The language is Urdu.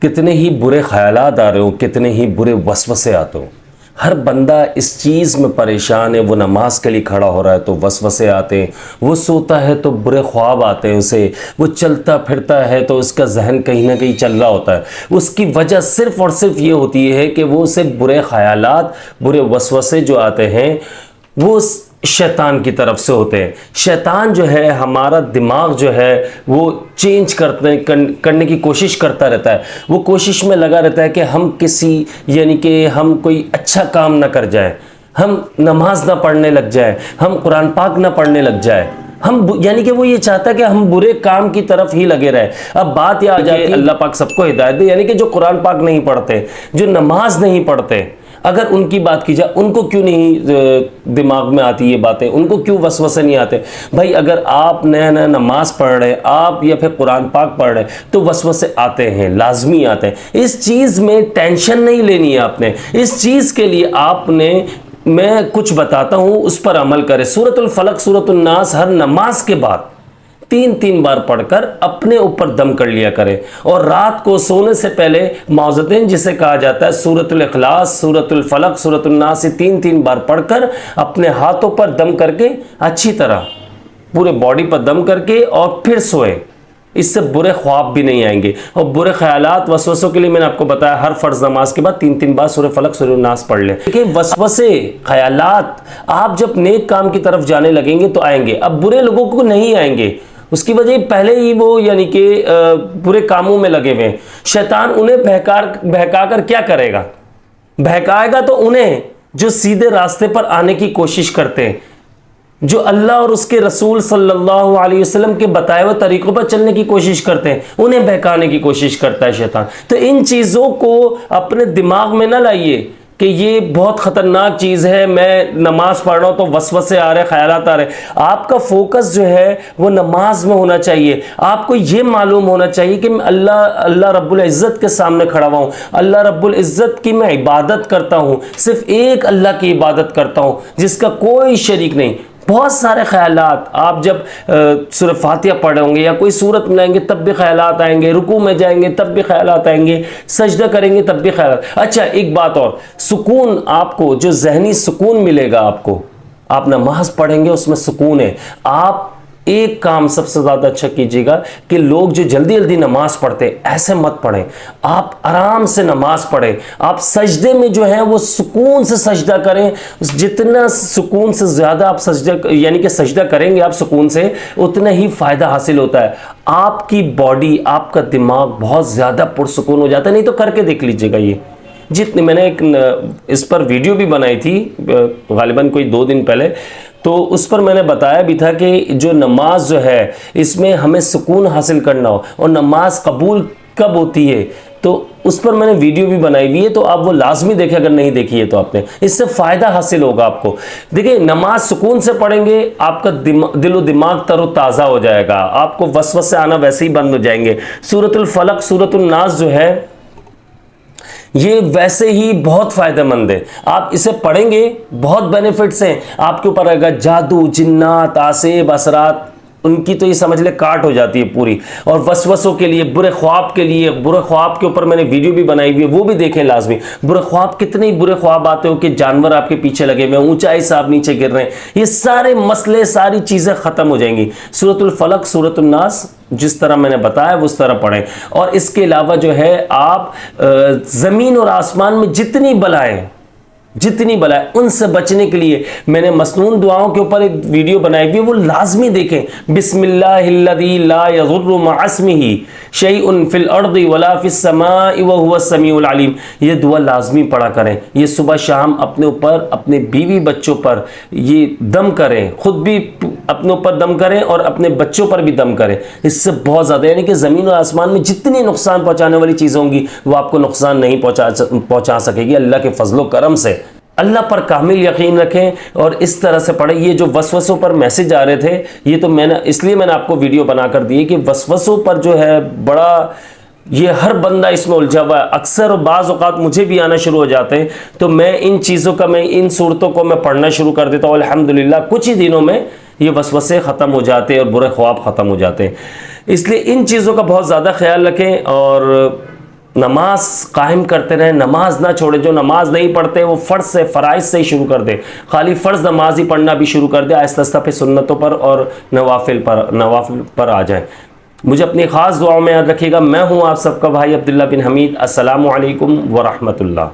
کتنے ہی برے خیالات آ رہے ہوں، کتنے ہی برے وسوسے آتے ہوں، ہر بندہ اس چیز میں پریشان ہے۔ وہ نماز کے لیے کھڑا ہو رہا ہے تو وسوسے آتے ہیں، وہ سوتا ہے تو برے خواب آتے ہیں اسے، وہ چلتا پھرتا ہے تو اس کا ذہن کہیں نہ کہیں چل رہا ہوتا ہے۔ اس کی وجہ صرف اور صرف یہ ہوتی ہے کہ وہ اسے برے خیالات، برے وسوسے جو آتے ہیں وہ شیطان کی طرف سے ہوتے ہیں۔ شیطان جو ہے ہمارا دماغ جو ہے وہ چینج کرنے کی کوشش کرتا رہتا ہے، وہ کوشش میں لگا رہتا ہے کہ ہم ہم کوئی اچھا کام نہ کر جائیں، ہم نماز نہ پڑھنے لگ جائیں، ہم قرآن پاک نہ پڑھنے لگ جائیں، کہ وہ یہ چاہتا ہے کہ ہم برے کام کی طرف ہی لگے رہے۔ اب بات یہ آ جاتی ہے، اللہ پاک سب کو ہدایت دے، کہ جو قرآن پاک نہیں پڑھتے، جو نماز نہیں پڑھتے، اگر ان کی بات کی جائے، ان کو کیوں نہیں دماغ میں آتی یہ باتیں، ان کو کیوں وسوسے نہیں آتے؟ بھائی اگر آپ نیا نماز پڑھ رہے آپ یا پھر قرآن پاک پڑھ رہے تو وسوسے آتے ہیں، لازمی آتے ہیں۔ اس چیز میں ٹینشن نہیں لینی ہے آپ نے، اس چیز کے لیے آپ نے، میں کچھ بتاتا ہوں اس پر عمل کرے۔ سورۃ الفلق، سورۃ الناس ہر نماز کے بعد 3 بار پڑھ کر اپنے اوپر دم کر لیا کرے، اور رات کو سونے سے پہلے معوذتین جسے کہا جاتا ہے، سورۃ الاخلاص، سورۃ الفلق، سورۃ الناس 3 بار پڑھ کر اپنے ہاتھوں پر دم کر کے اچھی طرح پورے باڈی پر دم کر کے اور پھر سوئے۔ اس سے برے خواب بھی نہیں آئیں گے، اور برے خیالات، وسوسوں کے لیے میں نے آپ کو بتایا ہر فرض نماز کے بعد 3 بار سورہ فلق، سورہ الناس پڑھ لیں۔ دیکھیں وسوسے، خیالات آپ جب نیک کام کی طرف جانے لگیں گے تو آئیں گے، اب برے لوگوں کو نہیں آئیں گے۔ اس کی وجہ پہلے ہی وہ برے کاموں میں لگے ہوئے ہیں۔ شیطان انہیں بہکا کر کیا کرے گا؟ بہکائے گا تو انہیں جو سیدھے راستے پر آنے کی کوشش کرتے ہیں، جو اللہ اور اس کے رسول صلی اللہ علیہ وسلم کے بتائے ہوئے طریقوں پر چلنے کی کوشش کرتے ہیں، انہیں بہکانے کی کوشش کرتا ہے شیطان۔ تو ان چیزوں کو اپنے دماغ میں نہ لائیے کہ یہ بہت خطرناک چیز ہے، میں نماز پڑھ رہا ہوں تو وسوسے آ رہے، خیالات آ رہے۔ آپ کا فوکس جو ہے وہ نماز میں ہونا چاہیے۔ آپ کو یہ معلوم ہونا چاہیے کہ میں اللہ رب العزت کے سامنے کھڑا ہوا ہوں، اللہ رب العزت کی میں عبادت کرتا ہوں، صرف ایک اللہ کی عبادت کرتا ہوں جس کا کوئی شریک نہیں۔ بہت سارے خیالات آپ جب سورہ فاتحہ پڑھیں گے یا کوئی سورت ملائیں گے تب بھی خیالات آئیں گے، رکوع میں جائیں گے تب بھی خیالات آئیں گے، سجدہ کریں گے تب بھی خیالات۔ اچھا ایک بات اور، سکون آپ کو، جو ذہنی سکون ملے گا آپ کو، آپ نماز پڑھیں گے اس میں سکون ہے۔ آپ ایک کام سب سے زیادہ اچھا کیجیے گا کہ لوگ جو جلدی نماز پڑھتے ایسے مت پڑھیں، آپ آرام سے نماز پڑھیں۔ آپ سجدے میں جو ہے وہ سکون سے سجدہ کریں، جتنا سکون سے زیادہ آپ سجدہ کریں گے آپ سکون سے، اتنا ہی فائدہ حاصل ہوتا ہے۔ آپ کی باڈی، آپ کا دماغ بہت زیادہ پرسکون ہو جاتا ہے۔ نہیں تو کر کے دیکھ لیجیے گا، یہ جتنے میں نے ایک اس پر ویڈیو بھی بنائی تھی غالباً کوئی 2 دن پہلے، تو اس پر میں نے بتایا بھی تھا کہ جو نماز جو ہے اس میں ہمیں سکون حاصل کرنا ہو، اور نماز قبول کب ہوتی ہے تو اس پر میں نے ویڈیو بھی بنائی ہوئی ہے، تو آپ وہ لازمی دیکھیں اگر نہیں دیکھی ہے تو آپ نے، اس سے فائدہ حاصل ہوگا آپ کو۔ دیکھیں نماز سکون سے پڑھیں گے، آپ کا دل و دماغ تر و تازہ ہو جائے گا، آپ کو وسوسے آنا ویسے ہی بند ہو جائیں گے۔ سورۃ الفلق، سورۃ الناس جو ہے یہ ویسے ہی بہت فائدہ مند ہے، آپ اسے پڑھیں گے بہت بینیفٹس ہیں آپ کے اوپر۔ آئے گا جادو، جنات، آسیب، اثرات، ان کی تو یہ سمجھ لے کاٹ ہو جاتی ہے پوری۔ اور وسوسوں کے لیے، برے خواب کے لیے، برے خواب کے اوپر میں نے ویڈیو بھی بنائی ہوئی ہے، وہ بھی دیکھیں لازمی۔ برے خواب، کتنے برے خواب آتے ہو کہ جانور آپ کے پیچھے لگے ہوئے ہیں، اونچائی سے آپ نیچے گر رہے ہیں، یہ سارے مسئلے، ساری چیزیں ختم ہو جائیں گی۔ سورۃ الفلق، سورۃ الناس جس طرح میں نے بتایا اس طرح پڑھیں۔ اور اس کے علاوہ جو ہے آپ زمین اور آسمان میں جتنی بلائیں ان سے بچنے کے لیے میں نے مسنون دعاؤں کے اوپر ایک ویڈیو بنائی ہوئی ہے، وہ لازمی دیکھیں۔ بسم اللہ الذی لا یضر مع اسمہ شیء فی الارض ولا فی السماء وهو السمیع العلیم، یہ دعا لازمی پڑھا کریں۔ یہ صبح شام اپنے اوپر، اپنے بیوی بچوں پر یہ دم کریں، خود بھی اپنے اوپر دم کریں اور اپنے بچوں پر بھی دم کریں۔ اس سے بہت زیادہ، کہ زمین اور آسمان میں جتنی نقصان پہنچانے والی چیزیں ہوں گی وہ آپ کو نقصان نہیں پہنچا سکے گی اللہ کے فضل و کرم سے۔ اللہ پر کامل یقین رکھیں اور اس طرح سے پڑھیں۔ یہ جو وسوسوں پر میسج آ رہے تھے، یہ تو اس لیے میں نے آپ کو ویڈیو بنا کر دی کہ وسوسوں پر جو ہے بڑا، یہ ہر بندہ اس میں الجھا ہوا ہے۔ اکثر اور بعض اوقات مجھے بھی آنا شروع ہو جاتے ہیں، تو میں ان چیزوں کا، میں ان صورتوں کو میں پڑھنا شروع کر دیتا ہوں، الحمدللہ کچھ ہی دنوں میں یہ وسوسے ختم ہو جاتے ہیں اور برے خواب ختم ہو جاتے ہیں۔ اس لیے ان چیزوں کا بہت زیادہ خیال رکھیں اور نماز قائم کرتے رہیں، نماز نہ چھوڑے. جو نماز نہیں پڑھتے وہ فرض سے فرائض سے ہی شروع کر دے، خالی فرض نماز ہی پڑھنا بھی شروع کر دے، آہستہ آہستہ پہ سنتوں پر اور نوافل پر آ جائیں. مجھے اپنی خاص دعاؤں میں یاد رکھیے گا. میں ہوں آپ سب کا بھائی عبداللہ بن حمید. السلام علیکم ورحمۃ اللہ.